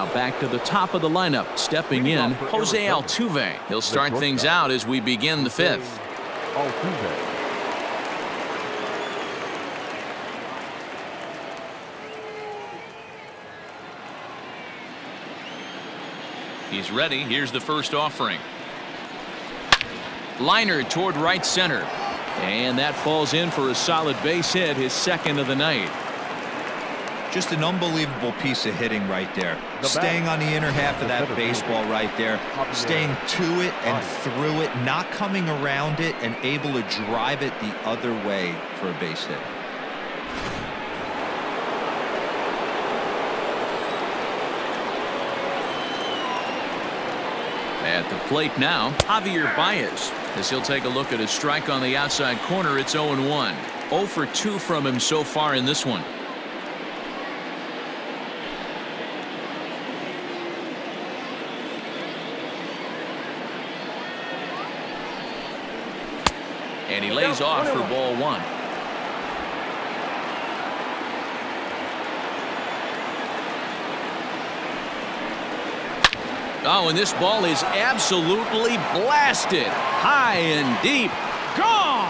Now back to the top of the lineup. Stepping in, Jose Altuve. He'll start things out as we begin the fifth. He's ready. Here's the first offering. Liner toward right center. And that falls in for a solid base hit, his second of the night. Just an unbelievable piece of hitting right there. Staying on the inner half of that baseball right there. Staying to it and through it, not coming around it, and able to drive it the other way for a base hit. At the plate now, Javier Baez, as he'll take a look at a strike on the outside corner. It's 0-1. 0 for 2 from him so far in this one. And he lays off for ball 1. Oh, and this ball is absolutely blasted. High and deep. Gone!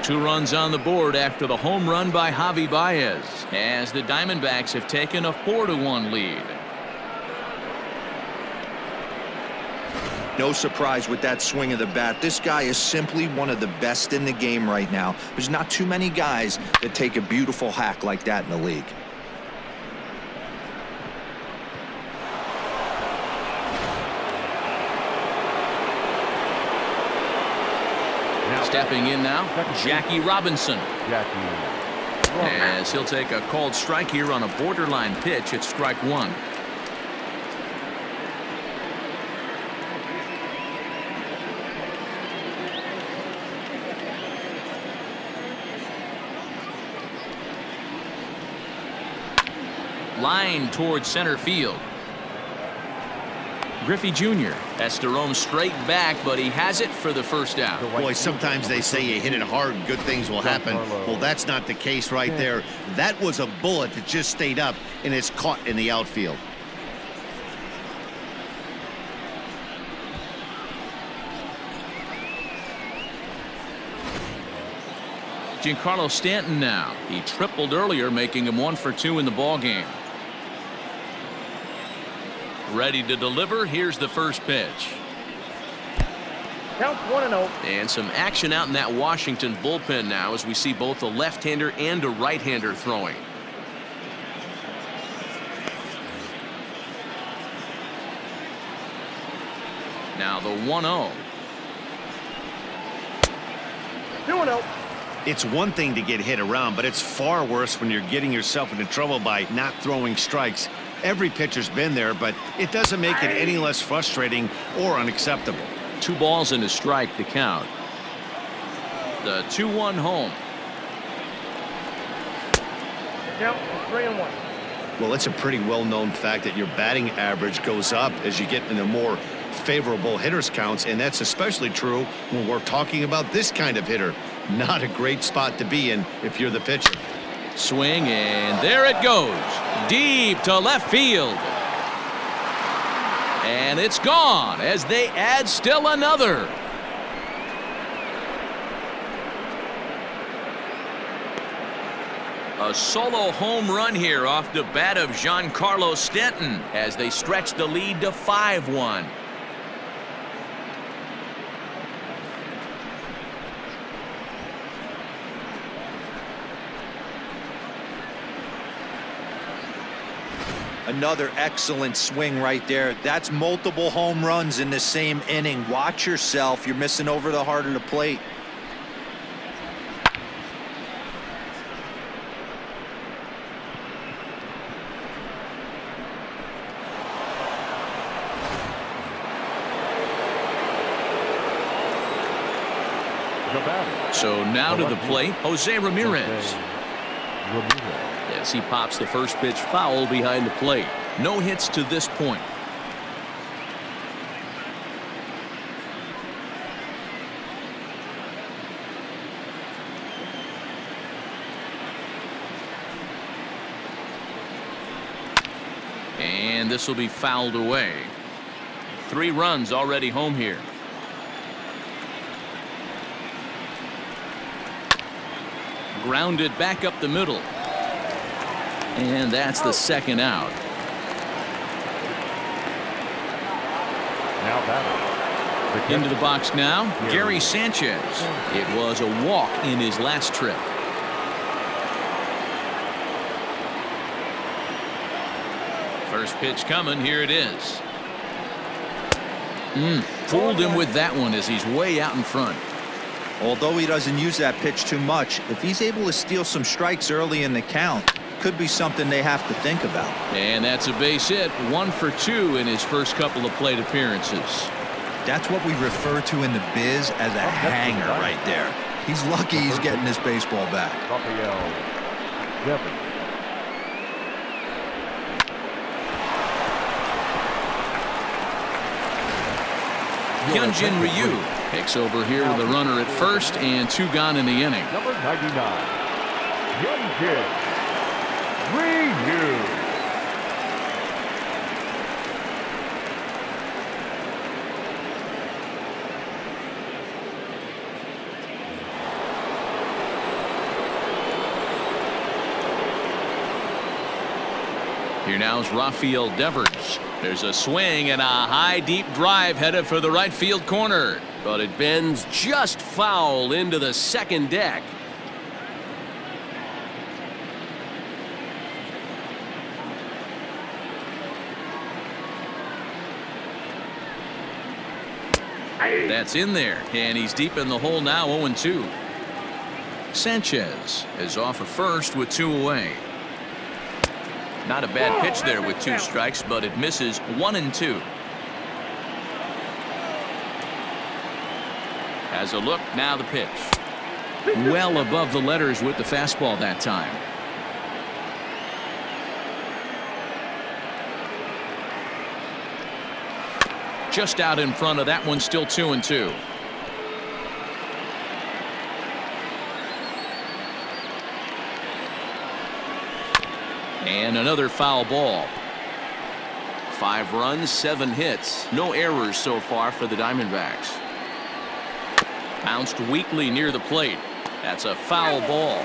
Two runs on the board after the home run by Javi Baez, as the Diamondbacks have taken a 4-1 lead. No surprise with that swing of the bat. This guy is simply one of the best in the game right now. There's not too many guys that take a beautiful hack like that in the league. Stepping in now, Jackie Robinson. As he'll take a called strike here on a borderline pitch at strike 1. Line towards center field. Griffey Jr. has to roam straight back, but he has it for the first out. Boy, sometimes they say you hit it hard, good things will happen. Well, that's not the case right there. That was a bullet that just stayed up, and it's caught in the outfield. Giancarlo Stanton now. He tripled earlier, making him 1 for 2 in the ballgame. Ready to deliver. Here's the first pitch. Count 1-0. And some action out in that Washington bullpen now, as we see both a left-hander and a right-hander throwing. Now the 1-0. 2-0. It's one thing to get hit around, but it's far worse when you're getting yourself into trouble by not throwing strikes. Every pitcher's been there, but it doesn't make it any less frustrating or unacceptable. 2 balls and a strike to count. The 2-1 home. Count 3-1. Well, it's a pretty well-known fact that your batting average goes up as you get into more favorable hitters counts, and that's especially true when we're talking about this kind of hitter. Not a great spot to be in if you're the pitcher. Swing, and there it goes. Deep to left field. And it's gone as they add still another. A solo home run here off the bat of Giancarlo Stanton as they stretch the lead to 5-1. Another excellent swing right there. That's multiple home runs in the same inning. Watch yourself. You're missing over the heart of the plate. So now to the plate, Jose Ramirez. As he pops the first pitch foul behind the plate. No hits to this point. And this will be fouled away. 3 runs already home here. Grounded back up the middle. And that's the second out. Now batting. Into the box now, Gary Sanchez. It was a walk in his last trip. First pitch coming. Here it is. Fooled him with that one as he's way out in front. Although he doesn't use that pitch too much, if he's able to steal some strikes early in the count, could be something they have to think about. And that's a base hit. 1 for 2 in his first couple of plate appearances. That's what we refer to in the biz as a hanger right there. He's lucky he's getting this baseball back. Hyunjin Ryu takes over here with a runner at first and 2 gone in the inning. Number 99, Hyunjin Ryu. Here now is Rafael Devers. There's a swing and a high deep drive headed for the right field corner. But it bends just foul into the second deck. That's in there, and he's deep in the hole now. 0-2. Sanchez is off at first with 2 away. Not a bad pitch there with 2 strikes, but it misses. 1-2. Has a look, now the pitch. Well above the letters with the fastball that time. Just out in front of that one, still 2-2. And another foul ball. 5 runs, 7 hits. No errors so far for the Diamondbacks. Bounced weakly near the plate. That's a foul ball.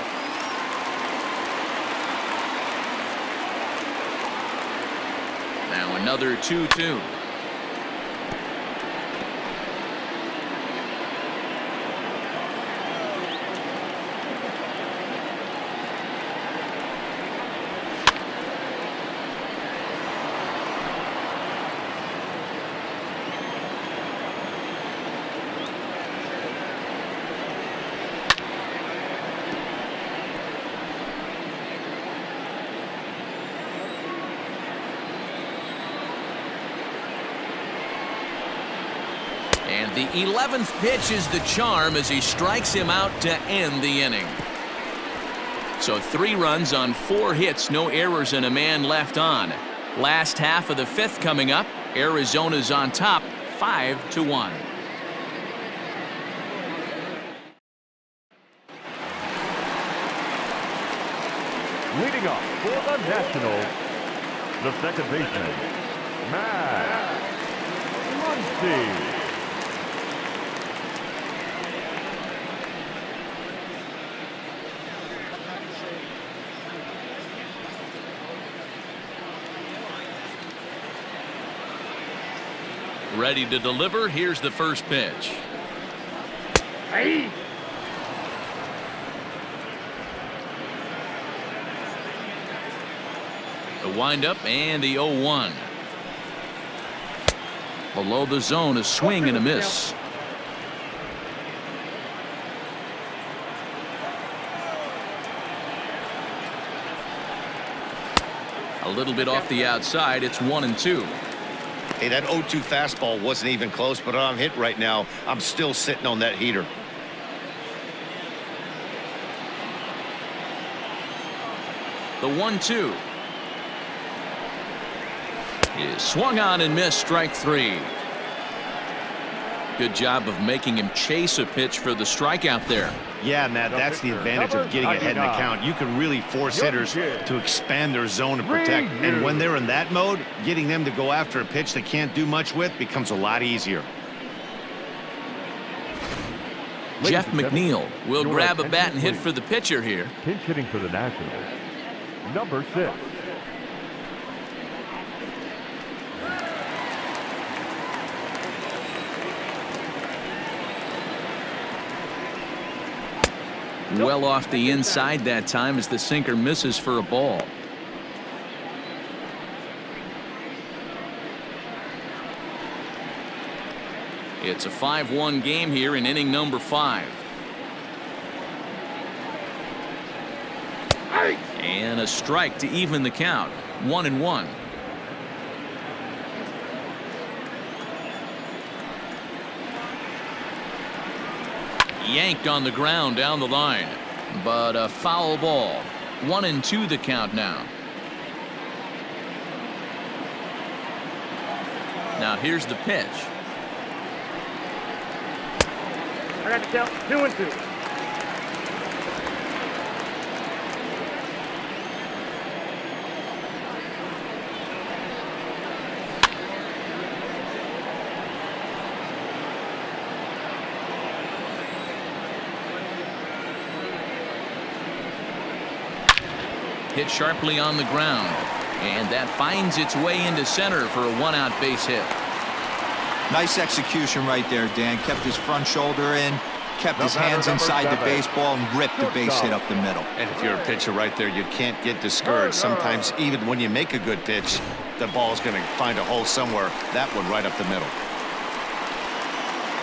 Now another 2-2. And the 11th pitch is the charm as he strikes him out to end the inning. So 3 runs on 4 hits, no errors, and a man left on. Last half of the 5th coming up. Arizona's on top, 5-1. Leading off for the Nationals, the second baseman, Matt Muncy. Ready to deliver. Here's the first pitch. Hey. The windup and the 0-1. Below the zone, a swing and a miss. A little bit off the outside. It's 1-2. Hey, that 0-2 fastball wasn't even close, but I'm hit right now. I'm still sitting on that heater. The 1-2 is swung on and missed. Strike 3. Good job of making him chase a pitch for the strikeout there. Yeah, Matt, that's the advantage of getting ahead in the count. You can really force hitters to expand their zone and protect. And when they're in that mode, getting them to go after a pitch they can't do much with becomes a lot easier. Jeff McNeil will grab a bat and hit for the pitcher here. Pinch hitting for the Nationals, number 6. Well off the inside that time as the sinker misses for a ball. It's a 5-1 game here in inning number 5. And a strike to even the count. 1-1. Yanked on the ground down the line, but a foul ball. 1-2 the count now. Now here's the pitch. I got to count 2-2. Hit sharply on the ground, and that finds its way into center for a 1-out base hit. Nice execution right there, Dan. Kept his front shoulder in, kept his hands inside the baseball, and ripped the base hit up the middle. And if you're a pitcher right there, you can't get discouraged. Sometimes even when you make a good pitch, the ball's going to find a hole somewhere. That one right up the middle.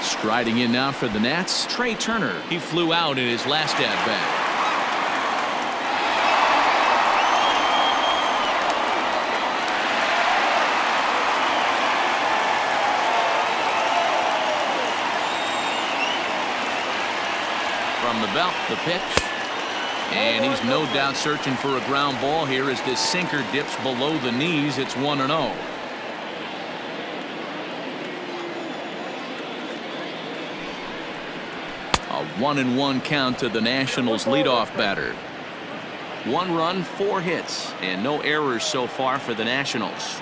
Striding in now for the Nats, Trey Turner. He flew out in his last at-bat. From the belt, the pitch, and he's no doubt searching for a ground ball here as this sinker dips below the knees. It's 1-0. A 1-1 count to the Nationals leadoff batter. 1 run, 4 hits, and no errors so far for the Nationals.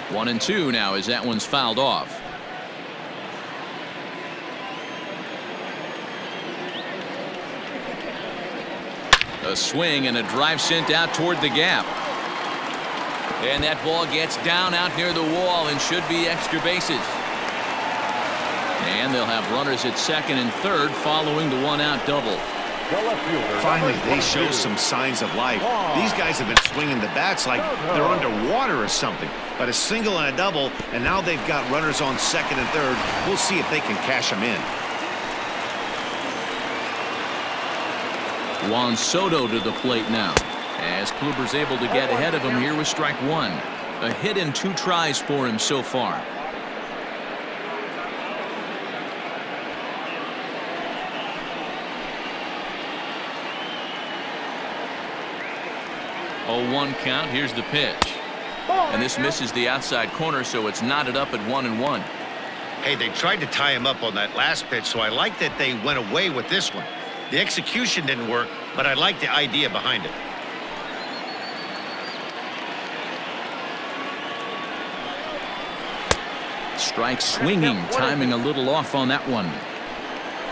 1-2 now as that one's fouled off. A swing and a drive sent out toward the gap. And that ball gets down out near the wall and should be extra bases. And they'll have runners at second and third following the 1-out double. Finally, they show some signs of life. These guys have been swinging the bats like they're underwater or something. But a single and a double, and now they've got runners on second and third. We'll see if they can cash them in. Juan Soto to the plate now as Kluber's able to get ahead of him here with strike 1. A hit and 2 tries for him so far. Oh, 1 count. Here's the pitch, and this misses the outside corner, so it's knotted up at 1-1. Hey, they tried to tie him up on that last pitch, so I like that they went away with this one. The execution didn't work, but I like the idea behind it. Strike swinging, timing a little off on that one.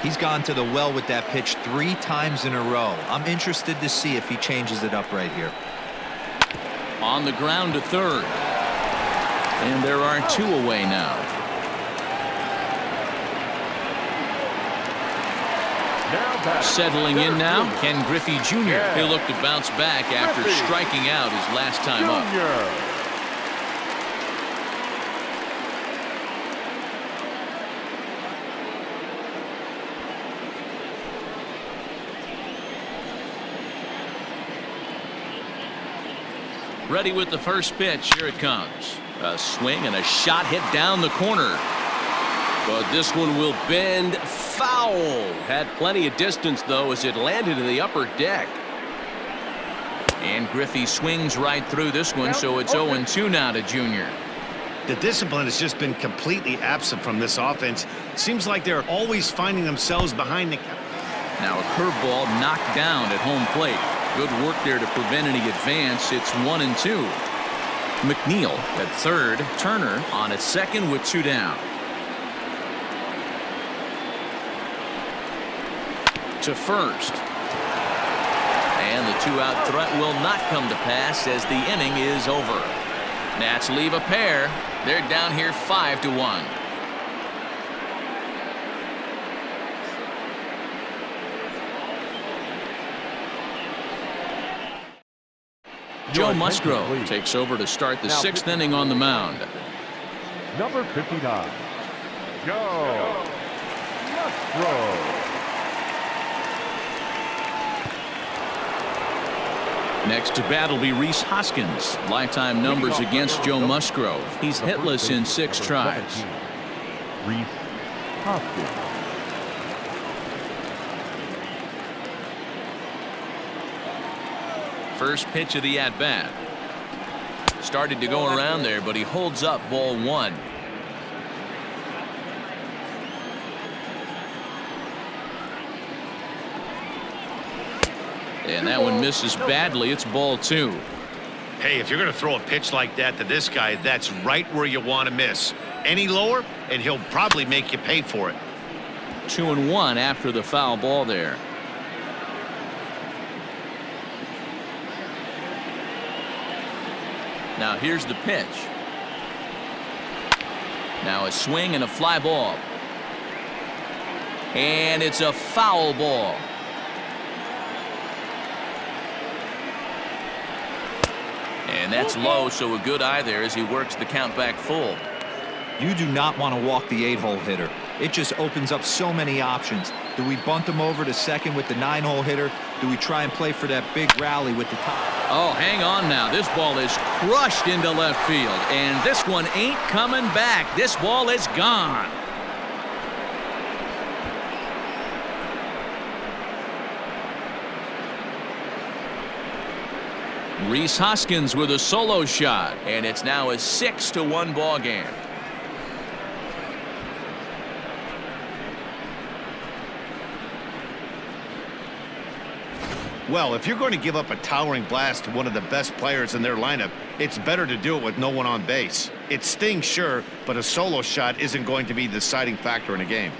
He's gone to the well with that pitch 3 times in a row. I'm interested to see if he changes it up right here. On the ground to third. And there are 2 away now. Settling in now, Ken Griffey Jr. He'll look to bounce back after striking out his last time up. Ready with the first pitch. Here it comes. A swing and a shot hit down the corner. But this one will bend foul. Had plenty of distance, though, as it landed in the upper deck. And Griffey swings right through this one, so it's 0-2 now to Junior. The discipline has just been completely absent from this offense. Seems like they're always finding themselves behind the... Now a curveball knocked down at home plate. Good work there to prevent any advance. It's 1-2. McNeil at third. Turner on at second with 2 down. To first. And the 2-out threat will not come to pass as the inning is over. Nats leave a pair. They're down here 5-1. Joe Musgrove takes over to start the 6th inning on the mound. Number 59, Joe Musgrove. Next to bat will be Rhys Hoskins. Lifetime numbers against Joe Musgrove. He's hitless in 6 tries. Rhys Hoskins. First pitch of the at-bat. Started to go around there, but he holds up ball 1. And that one misses badly. It's ball 2. Hey, if you're going to throw a pitch like that to this guy, that's right where you want to miss. Any lower, and he'll probably make you pay for it. 2-1 after the foul ball there. Now here's the pitch. Now a swing and a fly ball. And it's a foul ball. And that's low, so a good eye there as he works the count back full. You do not want to walk the 8-hole hitter. It just opens up so many options. Do we bunt him over to second with the 9-hole hitter? Do we try and play for that big rally with the top? Oh, hang on now. This ball is crushed into left field, and this one ain't coming back. This ball is gone. Rhys Hoskins with a solo shot, and it's now a 6-1 ball game. Well, if you're going to give up a towering blast to one of the best players in their lineup, it's better to do it with no one on base. It stings, sure, but a solo shot isn't going to be the deciding factor in a game.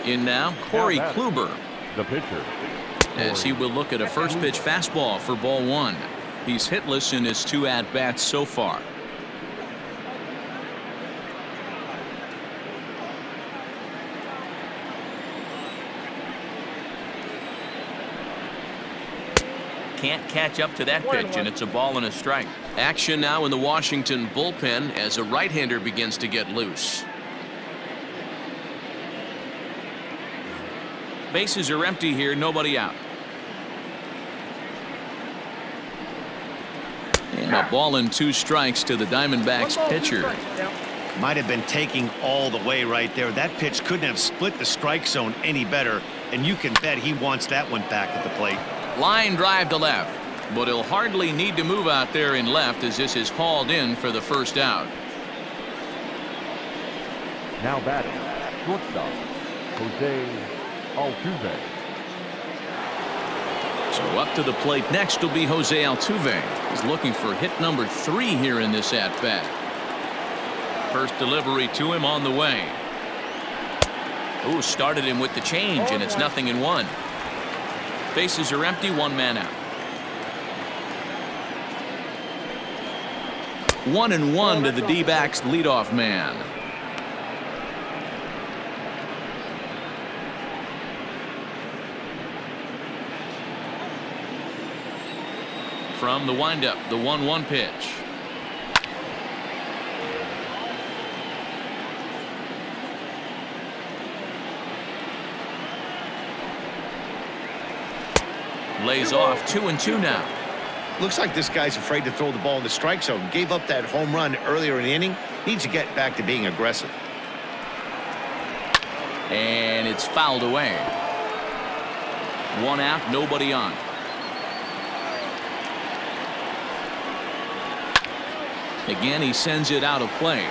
In now, Corey Kluber. The pitcher. As he will look at a first pitch fastball for ball 1. He's hitless in his 2 at-bats so far. Can't catch up to that pitch, and it's a ball and a strike. Action now in the Washington bullpen as a right-hander begins to get loose. Bases are empty here, nobody out. And a ball and 2 strikes to the Diamondbacks pitcher. Might have been taking all the way right there. That pitch couldn't have split the strike zone any better, and you can bet he wants that one back at the plate. Line drive to left, but he'll hardly need to move out there in left as this is hauled in for the first out. Now batting, shortstop, Jose Altuve. So up to the plate next will be Jose Altuve. He's looking for hit number 3 here in this at-bat. First delivery to him on the way. Ooh, started him with the change, and it's 0-1. Bases are empty, 1 man out. 1-1 to the D-backs leadoff man. From the windup, the 1-1 pitch. Lays off 2-2 now. Looks like this guy's afraid to throw the ball in the strike zone. Gave up that home run earlier in the inning. Needs to get back to being aggressive. And it's fouled away. 1 out, nobody on. Again, he sends it out of play.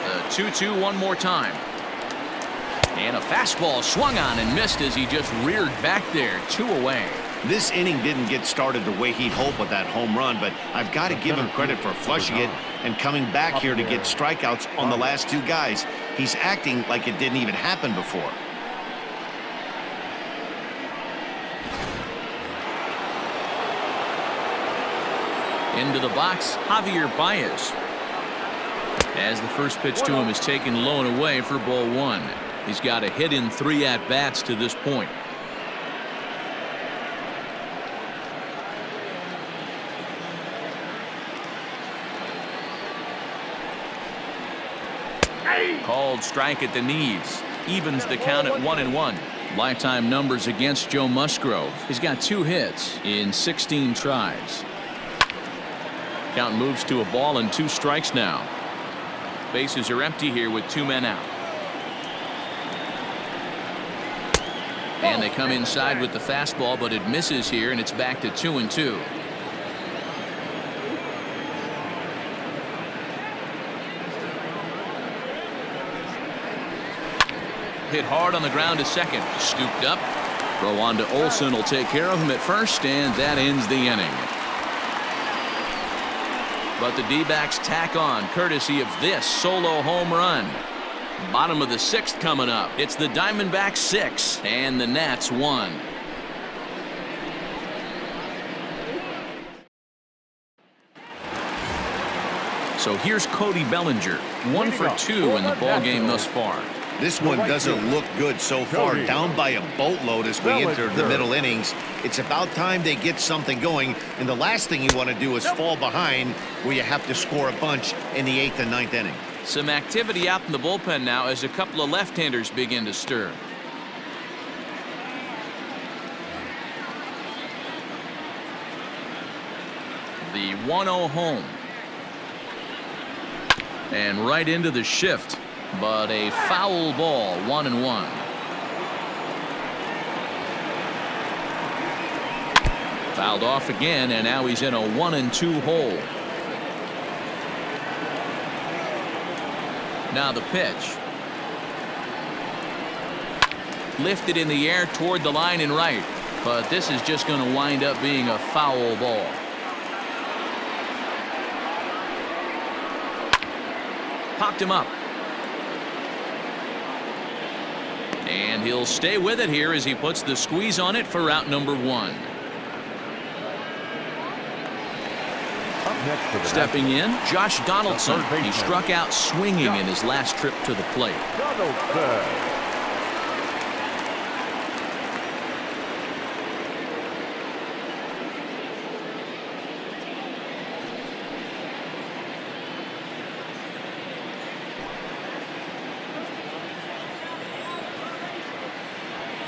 The 2-2 one more time. And a fastball swung on and missed as he just reared back there. 2 away. This inning didn't get started the way he'd hoped with that home run, but I've got to give him credit for flushing it and coming back here to get strikeouts on the last 2 guys. He's acting like it didn't even happen before. Into the box, Javier Baez. As the first pitch to him is taken low and away for ball 1. He's got a hit in 3 at-bats to this point. Called strike at the knees. Evens the count at 1-1. Lifetime numbers against Joe Musgrove. He's got 2 hits in 16 tries. Count moves to a ball and 2 strikes now. Bases are empty here with 2 men out. And they come inside with the fastball, but it misses here, and it's back to 2-2. Hit hard on the ground to second. Scooped up. Throw on to Olsen will take care of him at first, and that ends the inning. But the D-backs tack on courtesy of this solo home run. Bottom of the 6th coming up. It's the Diamondbacks 6 and the Nats 1. So here's Cody Bellinger, 1 for 2 in the ball game thus far. This one doesn't look good so far. Down by a boatload as we enter the middle innings. It's about time they get something going, and the last thing you want to do is fall behind where you have to score a bunch in the 8th and 9th inning. Some activity out in the bullpen now as a couple of left-handers begin to stir. The 1-0 home. And right into the shift. But a foul ball, 1-1. Fouled off again, and now he's in a 1-2 hole. Now the pitch. Lifted in the air toward the line and right. But this is just going to wind up being a foul ball. Popped him up. And he'll stay with it here as he puts the squeeze on it for out number 1. Stepping in, Josh Donaldson. He struck out swinging in his last trip to the plate.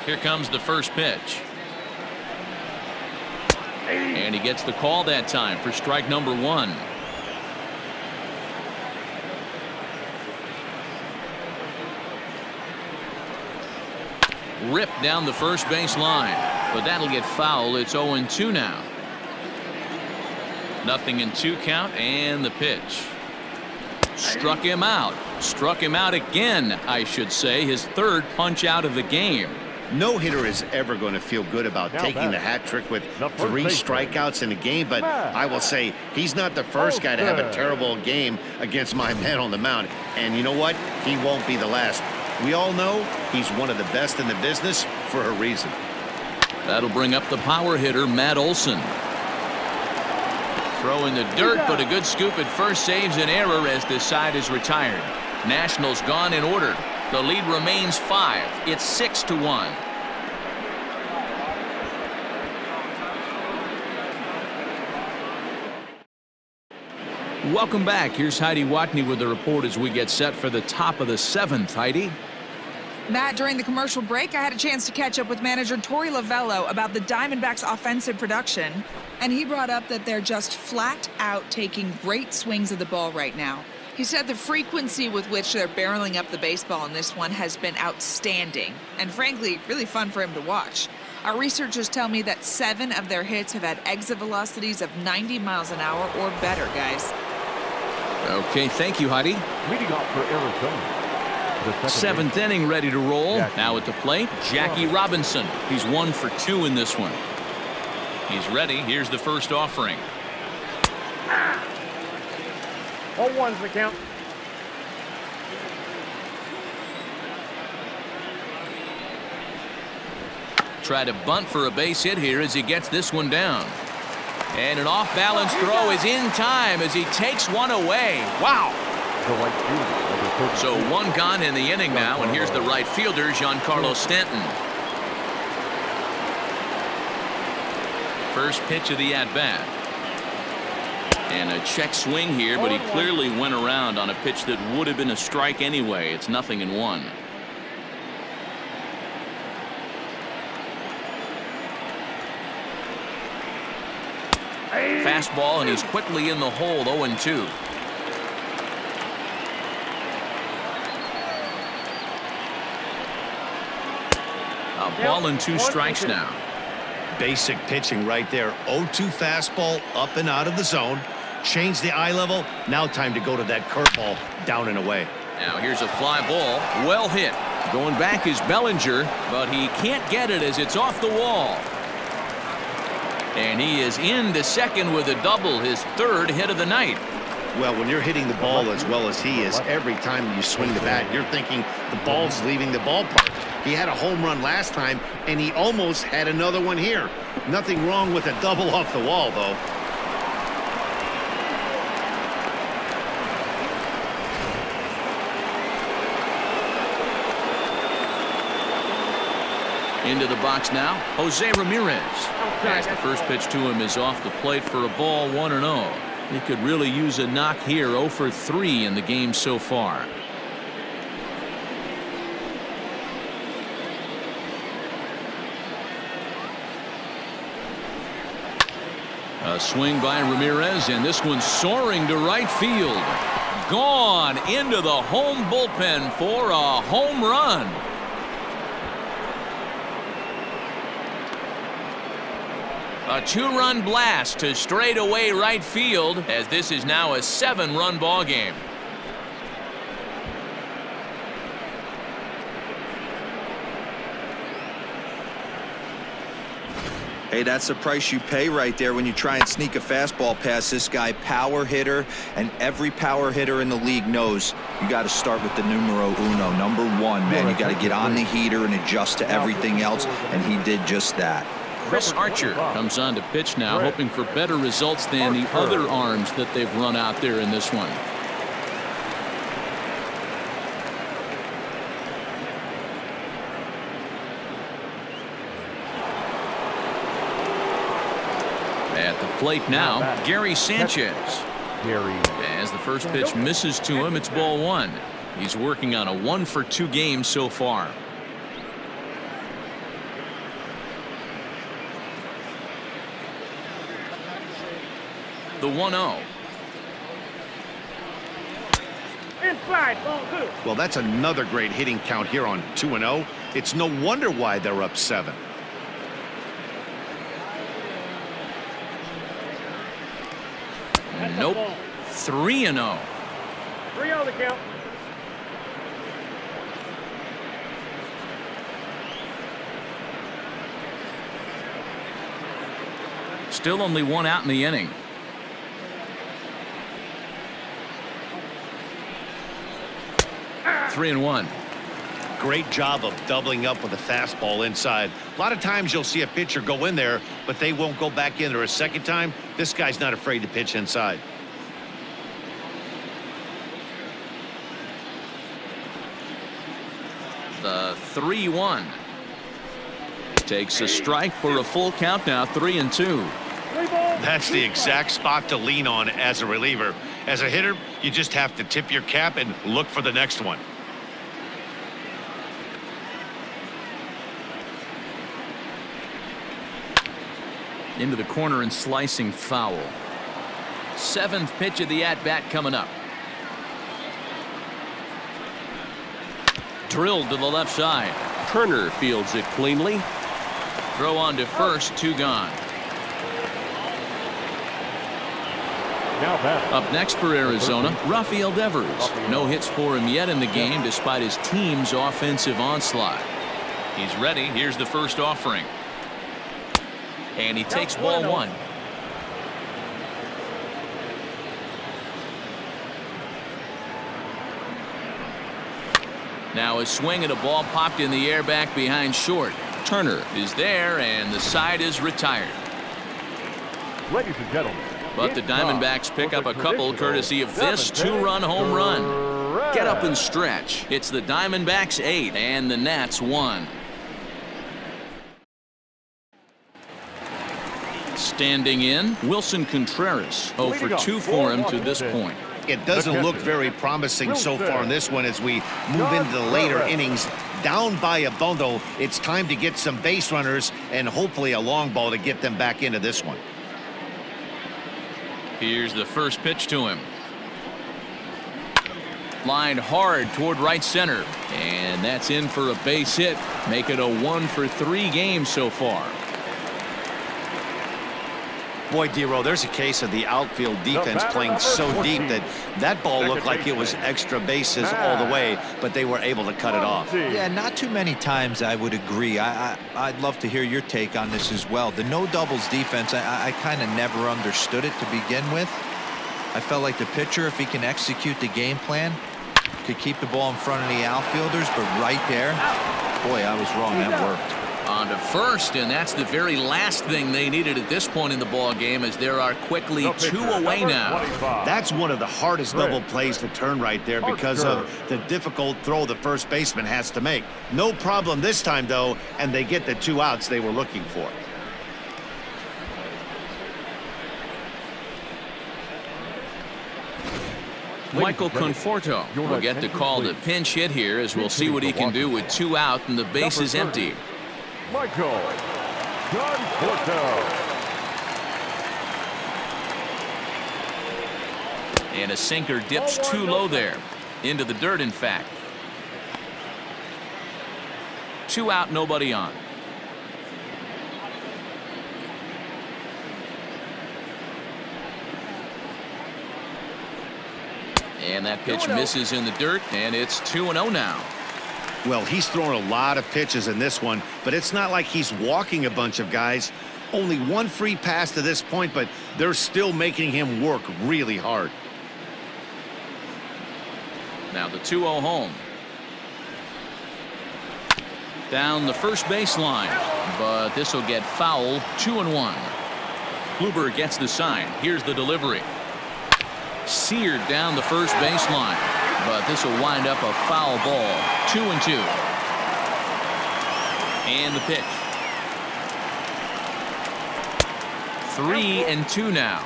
Here comes the first pitch. And he gets the call that time for strike number 1. Ripped down the first base line, but that'll get foul. It's 0-2 now. 0-2 count, and the pitch. Struck him out. Struck him out again, I should say. His 3rd punch out of the game. No hitter is ever going to feel good about taking the hat trick with 3 strikeouts in a game, but I will say he's not the first guy to have a terrible game against my man on the mound. And you know what? He won't be the last. We all know he's one of the best in the business for a reason. That'll bring up the power hitter, Matt Olson. Throw in the dirt, but a good scoop at first saves an error as this side is retired. Nationals gone in order. The lead remains 5. It's 6-1. Welcome back. Here's Heidi Watney with the report as we get set for the top of the 7th. Heidi. Matt, during the commercial break, I had a chance to catch up with manager Torey Lovello about the Diamondbacks' offensive production, and he brought up that they're just flat out taking great swings of the ball right now. He said the frequency with which they're barreling up the baseball in this one has been outstanding and, frankly, really fun for him to watch. Our researchers tell me that 7 of their hits have had exit velocities of 90 miles an hour or better, guys. Okay, thank you, Heidi. Leading off for Arizona. The Seventh inning ready to roll. Now at the plate, Jackie Robinson. He's 1 for 2 in this one. He's ready. Here's the first offering. 0-1's the count. Try to bunt for a base hit here as he gets this one down. And an off-balance throw is in time as he takes one away. Wow. The right fielder, So 1 gone in the inning now, and here's the right fielder, Giancarlo Stanton. First pitch of the at-bat. And a check swing here, but he clearly went around on a pitch that would have been a strike anyway. It's 0-1. Fastball, and he's quickly in the hole, 0-2. A ball and 2 strikes now. Basic pitching right there. 0-2 fastball up and out of the zone. Change the eye level. Now time to go to that curveball down and away. Now here's a fly ball. Well hit. Going back is Bellinger, but he can't get it as it's off the wall. And he is into second with a double, his 3rd hit of the night. Well, when you're hitting the ball as well as he is, every time you swing the bat, you're thinking the ball's leaving the ballpark. He had a home run last time, and he almost had another one here. Nothing wrong with a double off the wall, though. Into the box now, Jose Ramirez. As the first pitch to him is off the plate for a ball, 1-0. He could really use a knock here, 0 for 3 in the game so far. A swing by Ramirez, and this one's soaring to right field. Gone into the home bullpen for a home run. A 2-run blast to straightaway right field, as this is now a 7-run ball game. Hey, that's the price you pay right there when you try and sneak a fastball past this guy. Power hitter, and every power hitter in the league knows you got to start with the numero uno, number 1, man. You got to get on the heater and adjust to everything else, and he did just that. Chris Archer comes on to pitch now, hoping for better results than the other arms that they've run out there in this one. At the plate now, Gary Sanchez. As the first pitch misses to him, it's ball 1. He's working on a 1 for 2 game so far. The 1-0. Inside, ball 2. Well, that's another great hitting count here on 2-0. It's no wonder why they're up 7. Nope. 3-0. 3-0 the count. Still only 1 out in the inning. Three and 1. Great job of doubling up with a fastball inside. A lot of times you'll see a pitcher go in there, but they won't go back in there a second time. This guy's not afraid to pitch inside. The 3-1. Takes a strike for a full count now, 3-2. That's the exact spot to lean on as a reliever. As a hitter, you just have to tip your cap and look for the next one. Into the corner and slicing foul. 7th pitch of the at-bat coming up. Drilled to the left side. Turner fields it cleanly. Throw on to first, 2 gone. Now back. Up next for Arizona, Rafael Devers. No hits for him yet in the game despite his team's offensive onslaught. He's ready. Here's the first offering. And he takes ball 1. Now a swing at a ball popped in the air back behind short. Turner is there, and the side is retired. Ladies and gentlemen. But the Diamondbacks pick up a couple courtesy of this 2-run home run. Get up and stretch. It's the Diamondbacks 8 and the Nats 1. Standing in, Wilson Contreras. 0 for 2 for him to this point. It doesn't look very promising so far in this one as we move into the later innings. Down by a bundle, it's time to get some base runners and hopefully a long ball to get them back into this one. Here's the first pitch to him. Lined hard toward right center. And that's in for a base hit. Make it a 1 for 3 game so far. Boy, D-Row, there's a case of the outfield defense playing so deep that that ball looked like it was extra bases all the way, but they were able to cut it off. Yeah, not too many times I would agree. I'd love to hear your take on this as well. The no doubles defense, I kind of never understood it to begin with. I felt like the pitcher, if he can execute the game plan, could keep the ball in front of the outfielders, but right there, boy, I was wrong. That worked. On to first, and that's the very last thing they needed at this point in the ball game, as there are quickly 2 away now. That's one of the hardest double plays to turn right there because of the difficult throw the first baseman has to make. No problem this time, though, and they get the 2 outs they were looking for. Michael Conforto will get to call the pinch hit here, as we'll see what he can do with 2 out and the base is empty. Michael Conforto. And a sinker dips too low there. Into the dirt, in fact. 2 out, nobody on. And that pitch misses in the dirt, and it's 2-0 now. Well, he's thrown a lot of pitches in this one, but it's not like he's walking a bunch of guys. Only 1 free pass to this point, but they're still making him work really hard. Now the 2-0 home. Down the first baseline, but this will get foul. 2-1. Kluber gets the sign. Here's the delivery. Seared down the first baseline, but this will wind up a foul ball. 2-2. And the pitch. 3-2 now.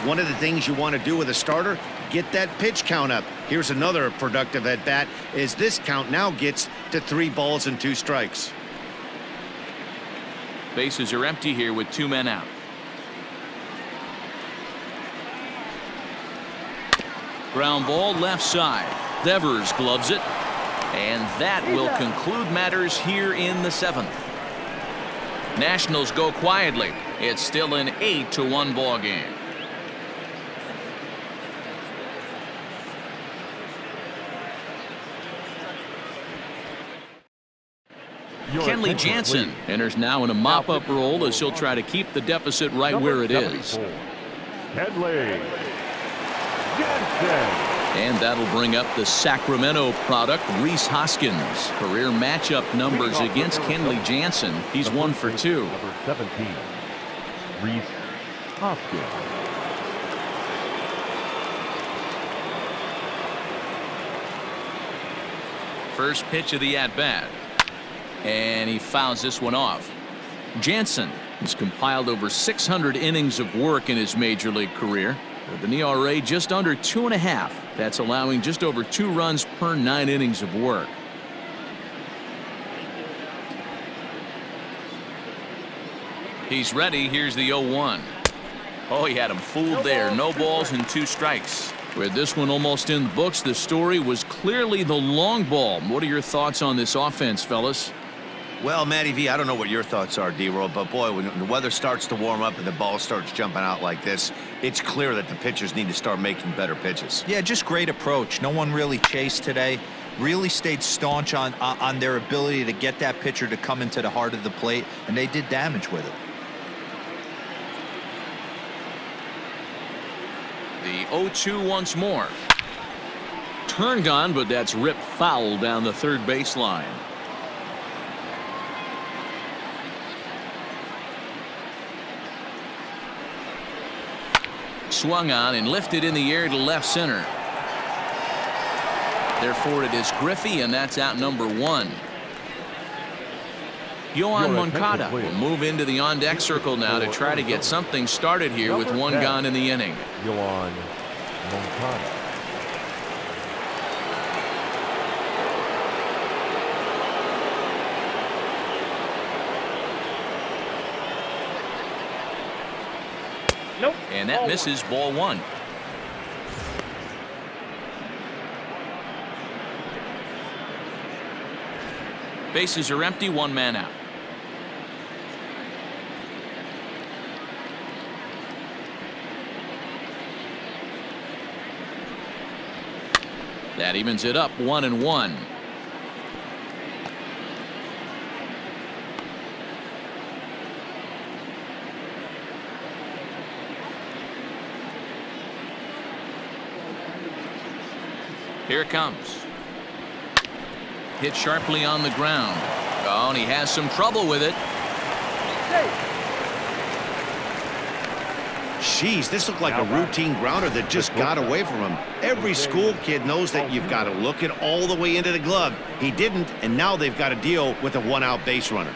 One of the things you want to do with a starter, get that pitch count up. Here's another productive at bat, as this count now gets to 3 balls and 2 strikes. Bases are empty here with 2 men out. Ground ball left side. Devers gloves it. And that will conclude matters here in the 7th. Nationals go quietly. It's still an 8-1 ball game. Kenley Jansen enters now in a mop-up role as he'll try to keep the deficit right where it is. Kenley Jansen. And that'll bring up the Sacramento product, Rhys Hoskins. Career matchup numbers against Kenley Jansen. He's 1 for 2. Number 17, Rhys Hoskins. First pitch of the at-bat. And he fouls this one off. Jansen has compiled over 600 innings of work in his major league career, with an ERA just under 2.5. That's allowing just over 2 runs per 9 innings of work. He's ready. Here's the 0-1. Oh, he had him fooled there. No balls and 2 strikes. With this one almost in the books, the story was clear. clearly the long ball. What are your thoughts on this offense, fellas? Well, Matty V, I don't know what your thoughts are, D-Roll, but boy, when the weather starts to warm up and the ball starts jumping out like this, it's clear that the pitchers need to start making better pitches. Yeah, just great approach. No one really chased today. Really stayed staunch on their ability to get that pitcher to come into the heart of the plate, and they did damage with it. The 0-2 once more. Turned on, but that's ripped foul down the third baseline. Swung on and lifted in the air to left center. Therefore, it is Griffey, and that's out number 1. Yohan Moncada will move into the on-deck circle now to try to get something started here with 1 gone in the inning. Yohan Moncada. Nope. And that misses, ball 1. Bases are empty, 1 man out. That evens it up, 1-1. Here it comes. Hit sharply on the ground. Oh, and he has some trouble with it. Jeez, this looked like a routine grounder that just got away from him. Every school kid knows that you've got to look it all the way into the glove. He didn't, and now they've got to deal with a 1-out base runner.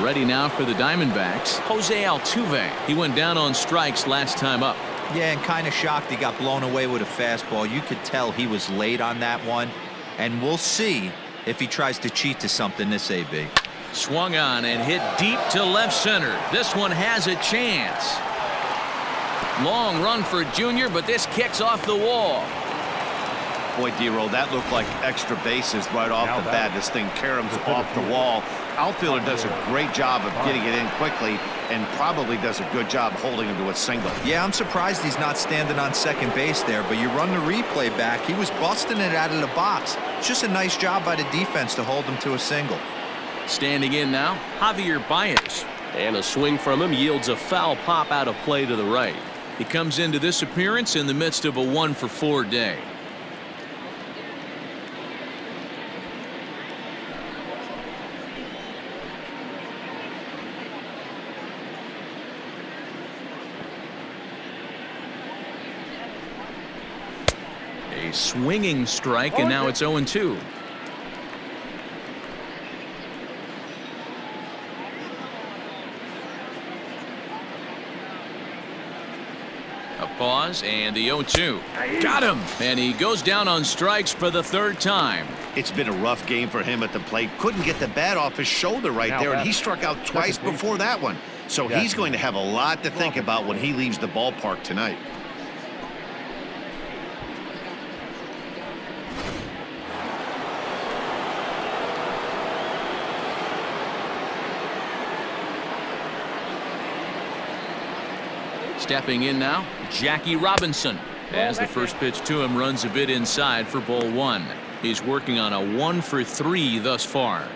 Ready now for the Diamondbacks, Jose Altuve. He went down on strikes last time up. Yeah, and kind of shocked he got blown away with a fastball. You could tell he was late on that one, and we'll see if he tries to cheat to something this AB. Swung on and hit deep to left center. This one has a chance. Long run for Junior, but this kicks off the wall. Boy, D-Roll, that looked like extra bases right off the bat. This thing caroms off the wall. Outfielder does a great job of getting it in quickly and probably does a good job holding him to a single. Yeah, I'm surprised he's not standing on second base there, but you run the replay back, he was busting it out of the box. It's just a nice job by the defense to hold him to a single. Standing in now, Javier Baez. And a swing from him yields a foul pop out of play to the right. He comes into this appearance in the midst of a 1-for-4 day. A swinging strike, and now it's 0-2. A pause and the 0-2. Got him! And he goes down on strikes for the 3rd time. It's been a rough game for him at the plate. Couldn't get the bat off his shoulder right there, and he struck out twice before that one. So he's going to have a lot to think about when he leaves the ballpark tonight. Stepping in now, Jackie Robinson. As the first pitch to him runs a bit inside for ball 1. He's working on a 1-for-3 thus far.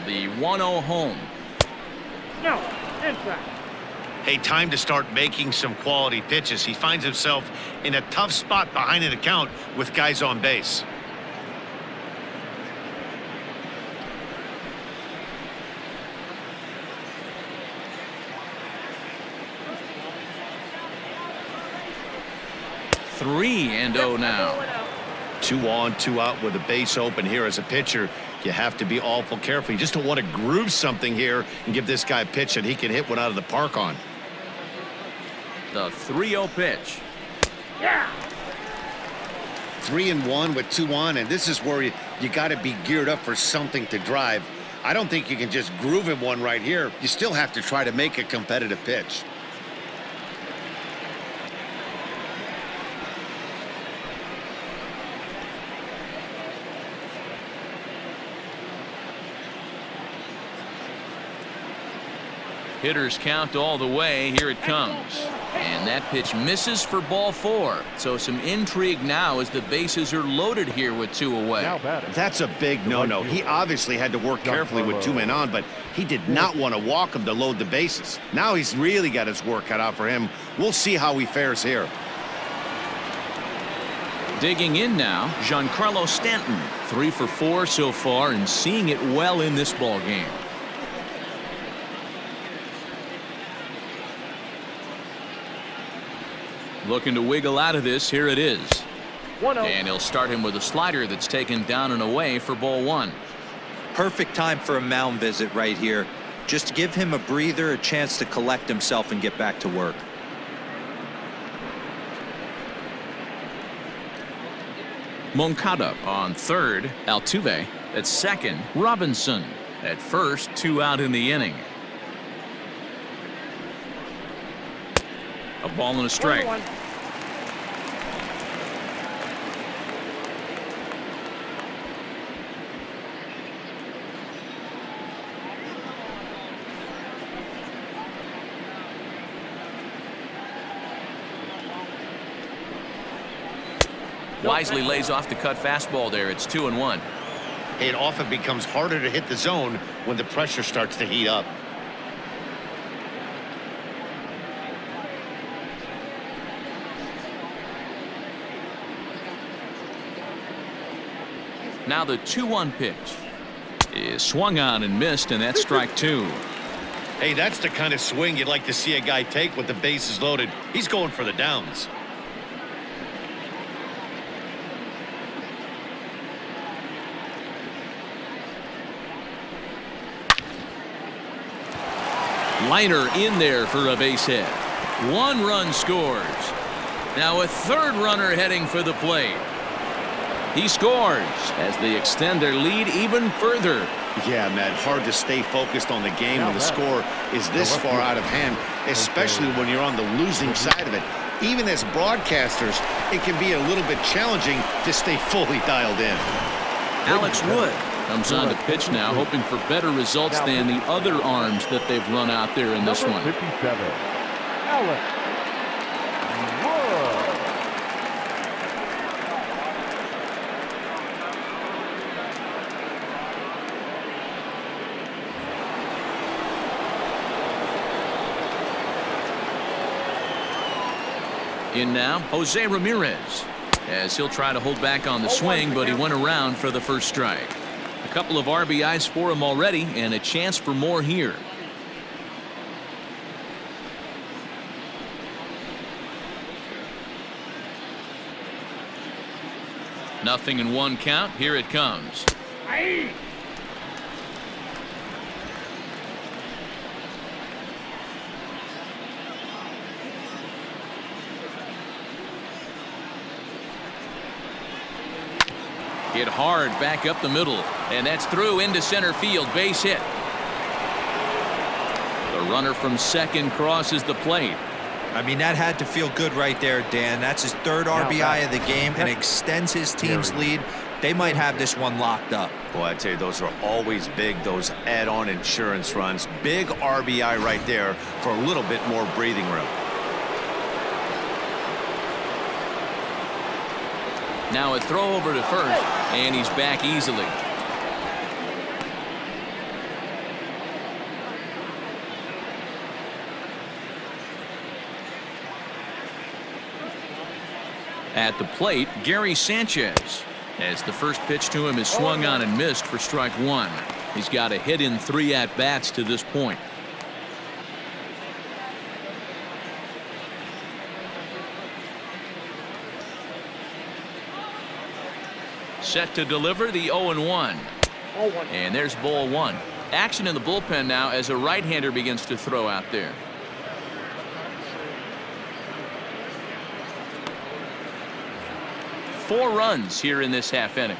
The 1-0 home. No, inside. Hey, time to start making some quality pitches. He finds himself in a tough spot behind an account with guys on base. Three and 0 now. 2 on, 2 out with a base open here as a pitcher. You have to be awful careful. You just don't want to groove something here and give this guy a pitch that he can hit one out of the park on. The 3-0 pitch. Yeah. 3-1 with 2 on, and this is where you got to be geared up for something to drive. I don't think you can just groove him one right here. You still have to try to make a competitive pitch. Hitters count all the way. Here it comes. And that pitch misses for ball 4. So some intrigue now as the bases are loaded here with 2 away. That's a big no-no. He obviously had to work carefully with 2 men on, but he did not want to walk him to load the bases. Now he's really got his work cut out for him. We'll see how he fares here. Digging in now, Giancarlo Stanton. 3 for 4 so far and seeing it well in this ball game. Looking to wiggle out of this. Here it is. And he'll start him with a slider that's taken down and away for ball 1. Perfect time for a mound visit right here. Just to give him a breather, a chance to collect himself and get back to work. Moncada on third. Altuve at second. Robinson at first. 2 out in the inning. A ball and a strike. Wisely lays off the cut fastball there. It's 2-1. It often becomes harder to hit the zone when the pressure starts to heat up. Now the 2-1 pitch is swung on and missed, and that's strike 2. Hey, that's the kind of swing you'd like to see a guy take with the bases loaded. He's going for the downs. Liner in there for a base hit. 1 run scores. Now a 3rd runner heading for the plate. He scores as they extend their lead even further. Yeah, Matt, hard to stay focused on the game when the score is this far out of hand, especially when you're on the losing side of it. Even as broadcasters, it can be a little bit challenging to stay fully dialed in. Alex Wood comes on to pitch now, hoping for better results than the other arms that they've run out there in this one. 57. Alex Wood. In now, Jose Ramirez, as he'll try to hold back on the swing, but he went around for the first strike. A couple of RBIs for him already, and a chance for more here. Nothing in 1 count. Here it comes. Hit hard back up the middle, and that's through into center field. Base hit. The runner from second crosses the plate. I mean, that had to feel good right there, Dan. That's his 3rd RBI of the game and extends his team's lead. They might have this one locked up. Boy, I tell you, those are always big, those add-on insurance runs. Big RBI right there for a little bit more breathing room. Now a throw over to first, and he's back easily. At the plate, Gary Sanchez, as the first pitch to him is swung on and missed for strike 1. He's got a hit in 3 at-bats to this point. Set to deliver the 0-1. And there's ball 1. Action in the bullpen now as a right-hander begins to throw out there. 4 runs here in this half inning.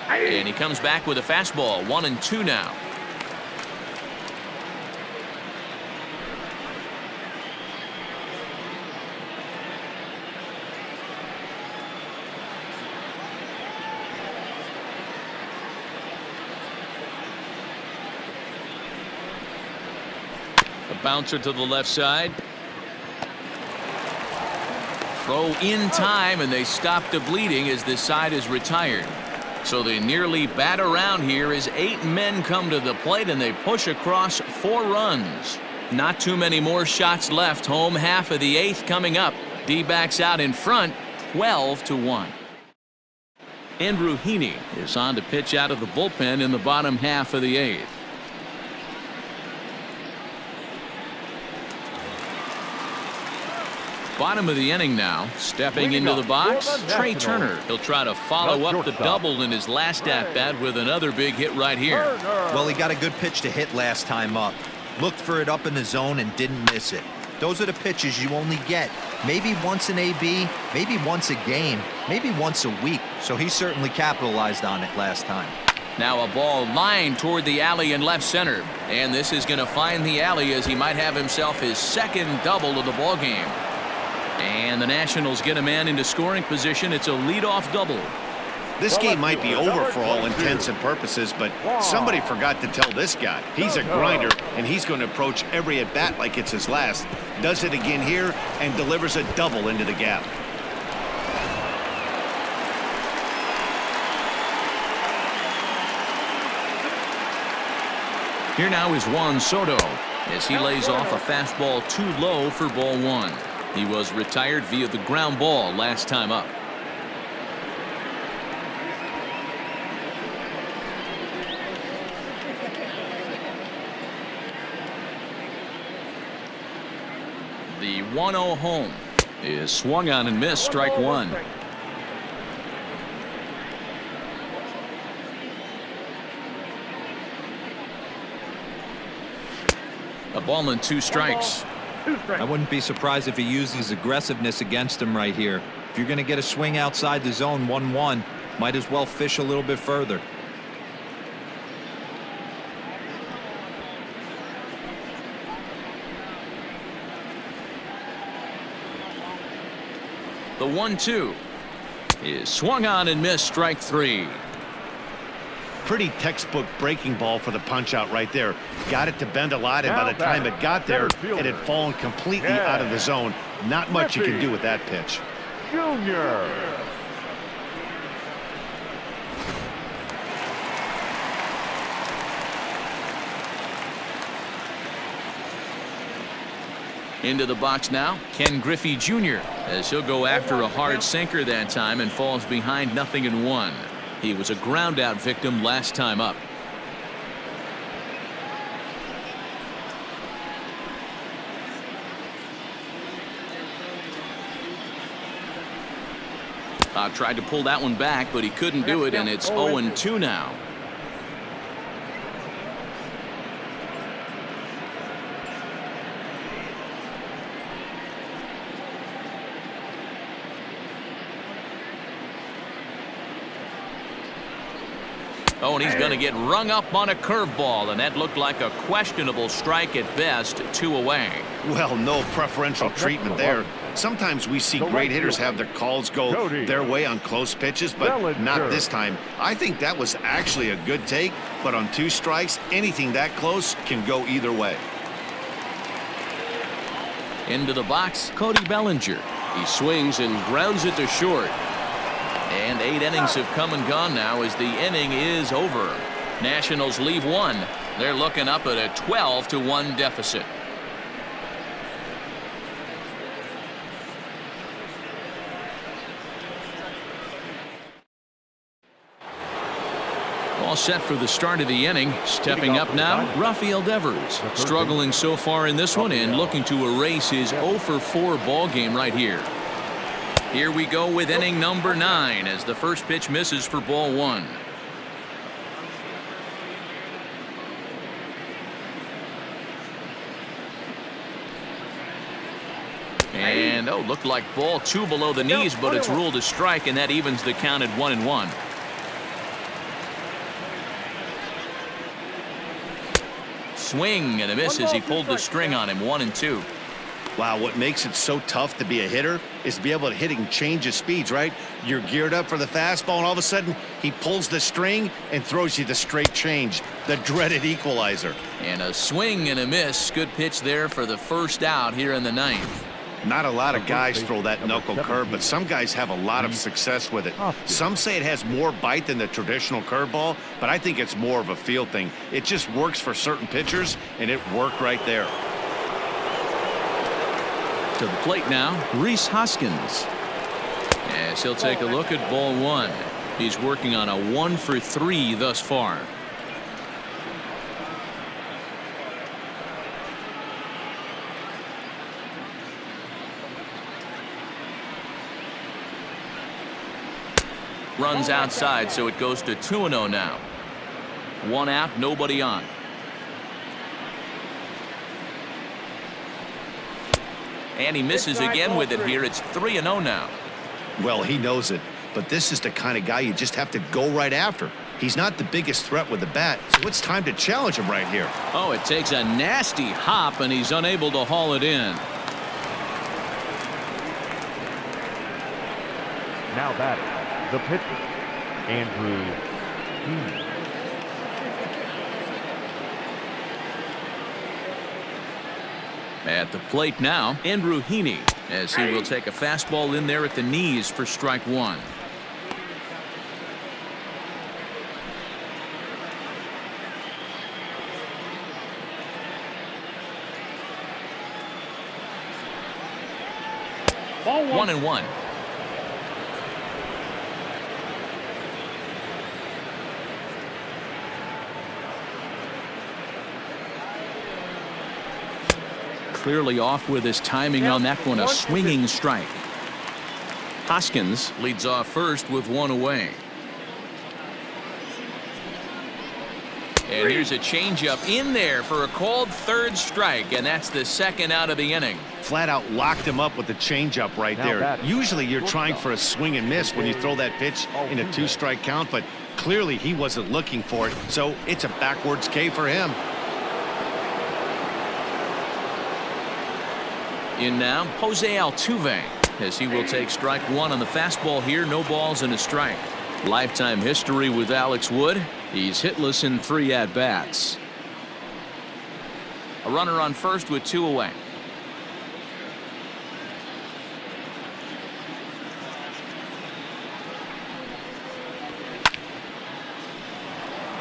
And he comes back with a fastball. 1-2 now. The bouncer to the left side. Throw in time, and they stop the bleeding as this side is retired. So they nearly bat around here as 8 men come to the plate, and they push across 4 runs. Not too many more shots left. Home half of the 8th coming up. D-backs out in front, 12-1. Andrew Heaney is on to pitch out of the bullpen in the bottom half of the 8th. Bottom of the inning now. Stepping into the box, Trey Turner. He'll try to follow up the double in his last at-bat with another big hit right here. Well, he got a good pitch to hit last time up. Looked for it up in the zone and didn't miss it. Those are the pitches you only get maybe once in AB, maybe once a game, maybe once a week. So he certainly capitalized on it last time. Now a ball lined toward the alley in left center. And this is going to find the alley as he might have himself his second double of the ball game. And the Nationals get a man into scoring position. It's a leadoff double. This game might be over for all intents and purposes, but somebody forgot to tell this guy. He's a grinder, and he's going to approach every at-bat like it's his last. Does it again here and delivers a double into the gap. Here now is Juan Soto as he lays off a fastball too low for ball 1. He was retired via the ground ball last time up. The 1-0 home is swung on and missed. Strike 1. A ball and 2 strikes. I wouldn't be surprised if he uses aggressiveness against him right here. If you're going to get a swing outside the zone 1-1, might as well fish a little bit further. The 1-2 is swung on and missed. Strike 3. Pretty textbook breaking ball for the punch out right there. Got it to bend a lot, and by the time it got there, it had fallen completely out of the zone. Not much you can do with that pitch. Junior. Into the box now, Ken Griffey Jr. as he'll go after a hard sinker that time and falls behind 0-1. He was a ground out victim last time up. Tried to pull that one back, but he couldn't do it, and it's 0-2 now. Oh, and he's going to get rung up on a curveball, and that looked like a questionable strike at best. 2 away. Well, no preferential treatment there. Sometimes we see great hitters have their calls go their way on close pitches, but not this time. I think that was actually a good take, but on 2 strikes, anything that close can go either way. Into the box, Cody Bellinger. He swings and grounds it to short. And 8 innings have come and gone now as the inning is over. Nationals leave 1. They're looking up at a 12-1 deficit. All set for the start of the inning. Stepping up now, Rafael Devers. Struggling so far in this one and looking to erase his 0-for-4 ball game right here. Here we go with inning number 9 as the first pitch misses for ball 1. And looked like ball 2 below the knees, but it's ruled a strike, and that evens the count at 1-1. Swing and a miss as he pulled the string on him. 1-2. Wow, what makes it so tough to be a hitter is to be able to hit and change his speeds, right? You're geared up for the fastball, and all of a sudden, he pulls the string and throws you the straight change, the dreaded equalizer. And a swing and a miss. Good pitch there for the first out here in the 9th. Not a lot of guys throw that knuckle curve, but some guys have a lot of success with it. Some say it has more bite than the traditional curveball, but I think it's more of a feel thing. It just works for certain pitchers, and it worked right there. To the plate now, Rhys Hoskins. As he'll take a look at ball 1. He's working on a 1-for-3 thus far. Runs outside, so it goes to 2-0 now. 1 out, nobody on. And he misses again with it here. It's 3-0 now. Well, he knows it, but this is the kind of guy you just have to go right after. He's not the biggest threat with the bat, so it's time to challenge him right here. Oh, it takes a nasty hop, and he's unable to haul it in. Now batting, the pitcher, Andrew Heaney. At the plate now, Andrew Heaney, as he will take a fastball in there at the knees for strike 1. Ball 1-1. Clearly off with his timing on that one. A swinging strike. Hoskins leads off first with 1 away. And here's a changeup in there for a called 3rd strike, and that's the 2nd out of the inning. Flat out locked him up with the changeup right there. Usually you're trying for a swing and miss when you throw that pitch in a 2-strike count, but clearly he wasn't looking for it, so it's a backwards K for him. In now, Jose Altuve, as he will take strike 1 on the fastball here. No balls and a strike. Lifetime history with Alex Wood. He's hitless in 3 at-bats. A runner on first with 2 away.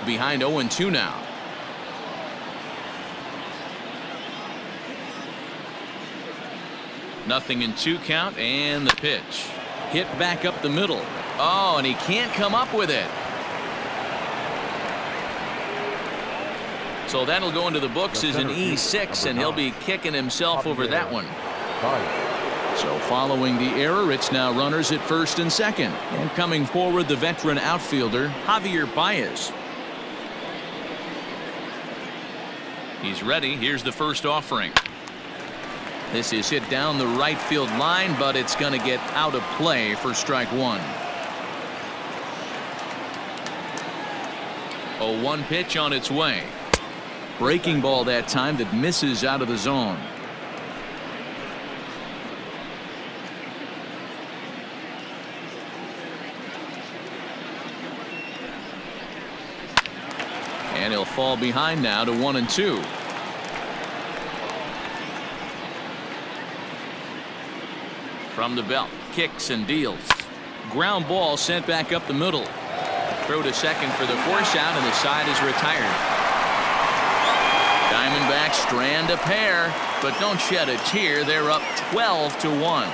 Behind 0-2 now. Nothing in 2 count, and the pitch. Hit back up the middle. Oh, and he can't come up with it. So that'll go into the books as an E6, and he'll be kicking himself over that one. So following the error, it's now runners at first and second. And coming forward, the veteran outfielder, Javier Baez. He's ready. Here's the first offering. This is hit down the right field line, but it's going to get out of play for strike 1. 0-1 pitch on its way. Breaking ball that time that misses out of the zone. And he'll fall behind now to 1-2. From the belt, kicks and deals. Ground ball sent back up the middle. Throw to second for the force out, and the side is retired. Diamondbacks strand a pair, but don't shed a tear. They're up 12-1.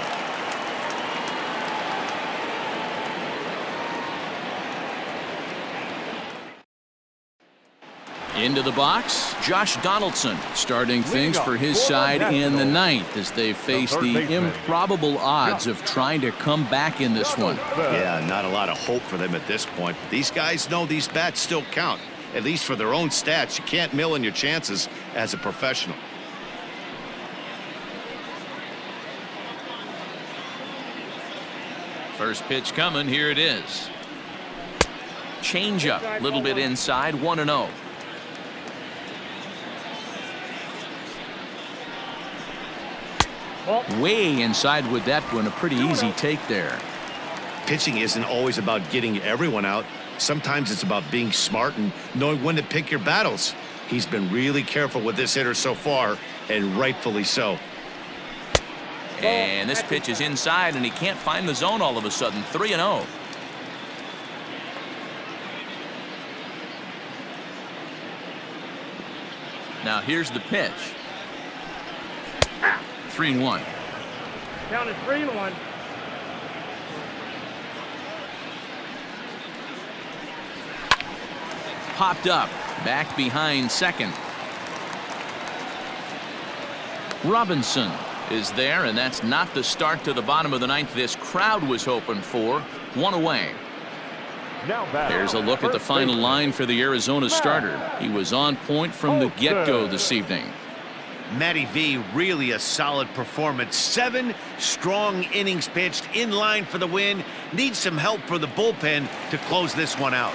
Into the box, Josh Donaldson starting things for his side in the 9th as they face the improbable odds of trying to come back in this one. Yeah, not a lot of hope for them at this point. These guys know these bats still count, at least for their own stats. You can't mill in your chances as a professional. First pitch coming. Here it is. Changeup, a little bit inside, 1-0. Way inside with that one. A pretty easy take there. Pitching isn't always about getting everyone out. Sometimes it's about being smart and knowing when to pick your battles. He's been really careful with this hitter so far, and rightfully so. And this pitch is inside, and he can't find the zone all of a sudden. 3-0. Now here's the pitch. 3-1. Count is 3-1. Popped up, back behind second. Robinson is there, and that's not the start to the bottom of the ninth this crowd was hoping for. One away. Now batting. There's a look at the final line for the Arizona starter. He was on point from the get-go this evening. Matty V, really a solid performance. 7 strong innings pitched, in line for the win. Needs some help for the bullpen to close this one out.